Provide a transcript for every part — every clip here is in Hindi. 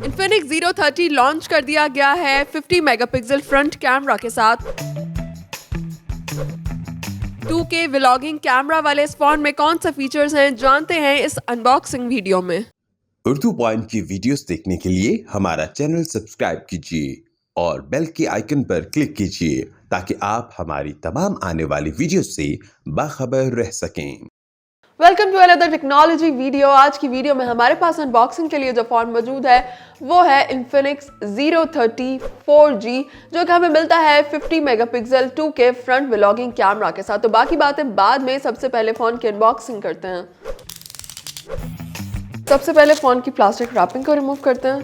Infinix Zero 30 लॉन्च कर दिया गया है 50 मेगापिक्सल फ्रंट कैमरा के साथ। 2K व्लॉगिंग कैमरा वाले इस फोन में कौन सा फीचर्स हैं, जानते हैं इस अनबॉक्सिंग वीडियो में। उर्दू पॉइंट की वीडियोस देखने के लिए हमारा चैनल सब्सक्राइब कीजिए और बेल के आइकन पर क्लिक कीजिए ताकि आप हमारी तमाम आने वाली वीडियो से बाखबर रह सकें। Welcome to another technology video. आज की वीडियो में हमारे पास अनबॉक्सिंग के लिए जो फोन मौजूद है वो है Infinix Zero 30 4G, जो कि हमें मिलता है 50 megapixel 2K front vlogging camera के साथ। तो बाकी बातें बाद में, सबसे पहले फोन की अनबॉक्सिंग करते हैं। सबसे पहले फोन की प्लास्टिक रैपिंग को रिमूव करते हैं।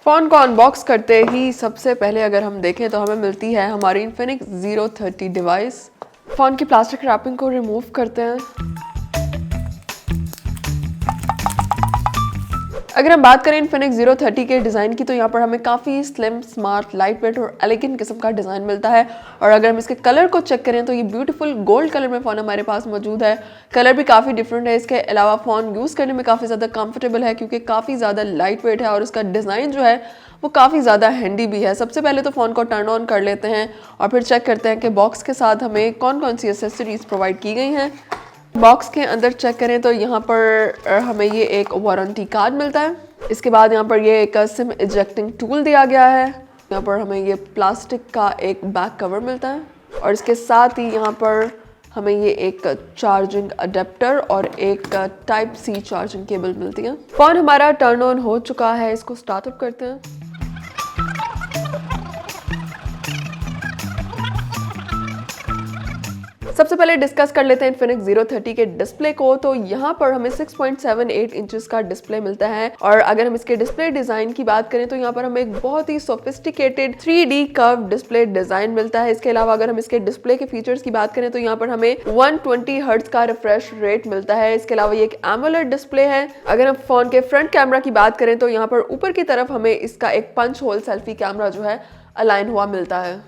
फोन को अनबॉक्स करते ही सबसे पहले अगर हम देखें तो हमें मिलती है हमारी Infinix Zero 30 डिवाइस। फोन की प्लास्टिक रैपिंग को रिमूव करते हैं। अगर हम बात करें Infinix Zero 30 के डिज़ाइन की, तो यहाँ पर हमें काफ़ी स्लिम, स्मार्ट, लाइट वेट और एलिगेंट किस्म का डिज़ाइन मिलता है। और अगर हम इसके कलर को चेक करें तो ये ब्यूटीफुल गोल्ड कलर में फ़ोन हमारे पास मौजूद है। कलर भी काफ़ी डिफरेंट है। इसके अलावा फ़ोन यूज़ करने में काफ़ी ज़्यादा कंफर्टेबल है क्योंकि काफ़ी ज़्यादा लाइट वेट है और इसका डिज़ाइन जो है वो काफ़ी ज़्यादा हैंडी भी है। सबसे पहले तो फ़ोन को टर्न ऑन कर लेते हैं और फिर चेक करते हैं कि बॉक्स के साथ हमें कौन कौन सी एसेसरीज़ प्रोवाइड की गई हैं। बॉक्स के अंदर चेक करें तो यहाँ पर हमें ये एक वारंटी कार्ड मिलता है। इसके बाद यहाँ पर ये एक सिम इजेक्टिंग टूल दिया गया है। यहाँ पर हमें ये प्लास्टिक का एक बैक कवर मिलता है और इसके साथ ही यहाँ पर हमें ये एक चार्जिंग अडेप्टर और एक टाइप सी चार्जिंग केबल मिलती है। फ़ोन हमारा टर्न ऑन हो चुका है, इसको स्टार्टअप करते हैं। सबसे पहले डिस्कस कर लेते हैं Infinix Zero 30 के डिस्प्ले को। तो यहाँ पर हमें 6.78 इंचेस का डिस्प्ले मिलता है और अगर हम इसके डिस्प्ले डिज़ाइन की बात करें तो यहाँ पर हमें एक बहुत ही sophisticated 3D curve display design मिलता है। इसके अलावा अगर हम इसके डिस्प्ले के फीचर्स की बात करें तो यहाँ पर हमें 120 हर्ट्ज का रिफ्रेश रेट मिलता है। इसके अलावा ये एक एमोलेड डिस्प्ले है। अगर हम फोन के फ्रंट कैमरा की बात करें तो यहाँ पर ऊपर की तरफ हमें इसका एक पंच होल सेल्फी कैमरा जो है अलाइन हुआ मिलता है।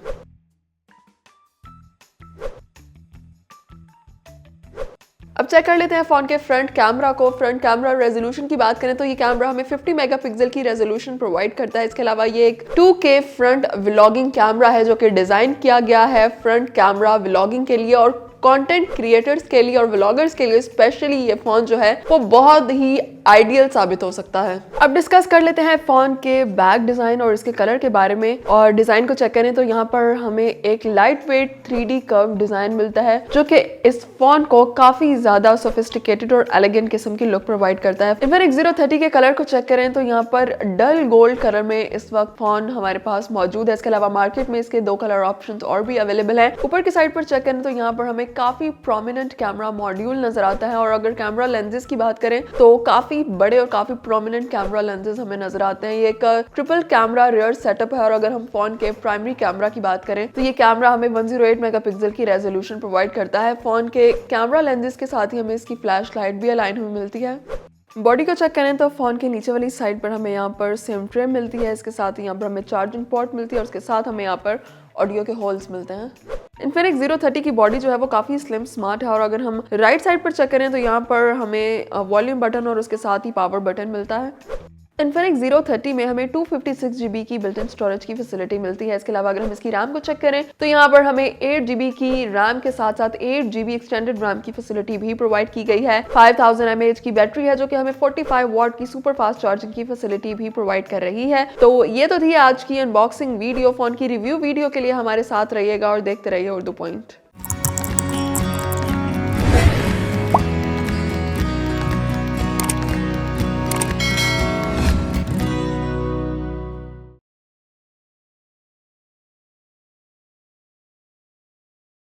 अब चेक कर लेते हैं फ़ोन के फ्रंट कैमरा को। फ्रंट कैमरा रेजोल्यूशन की बात करें तो ये कैमरा हमें 50 मेगापिक्सल की रेजोल्यूशन प्रोवाइड करता है। इसके अलावा ये एक 2K फ्रंट व्लॉगिंग कैमरा है जो कि डिज़ाइन किया गया है फ्रंट कैमरा व्लॉगिंग के लिए और कंटेंट क्रिएटर्स के लिए और व्लॉगर्स के लिए स्पेशली ये फ़ोन जो है वो बहुत ही आइडियल साबित हो सकता है। अब डिस्कस कर लेते हैं फ़ोन के बैक डिज़ाइन और इसके कलर के बारे में। और डिज़ाइन को चेक करें तो यहाँ पर हमें एक light weight 3D curve design मिलता है जो कि इस फ़ोन को काफ़ी ज़्यादा सोफिस्टिकेटेड और एलिगेंट किस्म की लुक प्रोवाइड करता है। Infinix Zero 30 के कलर को चेक करें तो यहाँ पर डल गोल्ड कलर में इस वक्त फ़ोन हमारे पास मौजूद है। इसके अलावा मार्केट में इसके 2 कलर ऑप्शन और भी अवेलेबल है। ऊपर की साइड पर चेक करें तो यहाँ पर हमें काफ़ी प्रोमिनेंट कैमरा मॉड्यूल नजर आता है और अगर कैमरा लेंसेज की बात करें तो काफ़ी बड़े और काफ़ी प्रोमिनेंट कैमरा लेंसेज हमें नजर आते हैं। ये एक ट्रिपल कैमरा रियर सेटअप है और अगर हम फोन के प्राइमरी कैमरा की बात करें तो ये कैमरा हमें 108 मेगापिक्सल की रेजोल्यूशन प्रोवाइड करता है। फोन के कैमरा लेंसेज के साथ ही हमें इसकी फ्लैश लाइट भी अलाइन हुई मिलती है। बॉडी को चेक करें तो फोन के नीचे वाली साइड पर हमें यहाँ पर सिम ट्रे मिलती है। इसके साथ ही यहाँ पर हमें चार्जिंग पोर्ट मिलती है और उसके साथ हमें यहाँ पर ऑडियो के होल्स मिलते हैं। Infinix Zero 30 की बॉडी जो है वो काफ़ी स्लिम स्मार्ट है और अगर हम राइट साइड पर चेक करें तो यहाँ पर हमें वॉल्यूम बटन और उसके साथ ही पावर बटन मिलता है। Infinix Zero 30 में हमें 256 GB की बिल्ट इन स्टोरेज की फैसिलिटी मिलती है। इसके अलावा अगर हम इसकी रैम को चेक करें तो यहाँ पर हमें 8 GB की रैम के साथ साथ 8 GB एक्सटेंडेड रैम की फैसिलिटी भी प्रोवाइड की गई है। 5000 mAh की बैटरी है जो कि हमें 45 वॉट की सुपर फास्ट चार्जिंग की फैसिलिटी भी प्रोवाइड कर रही है। तो ये तो थी आज की अनबॉक्सिंग वीडियो। फोन की रिव्यू वीडियो के लिए हमारे साथ रहिएगा और देखते रहिए उर्दू पॉइंट।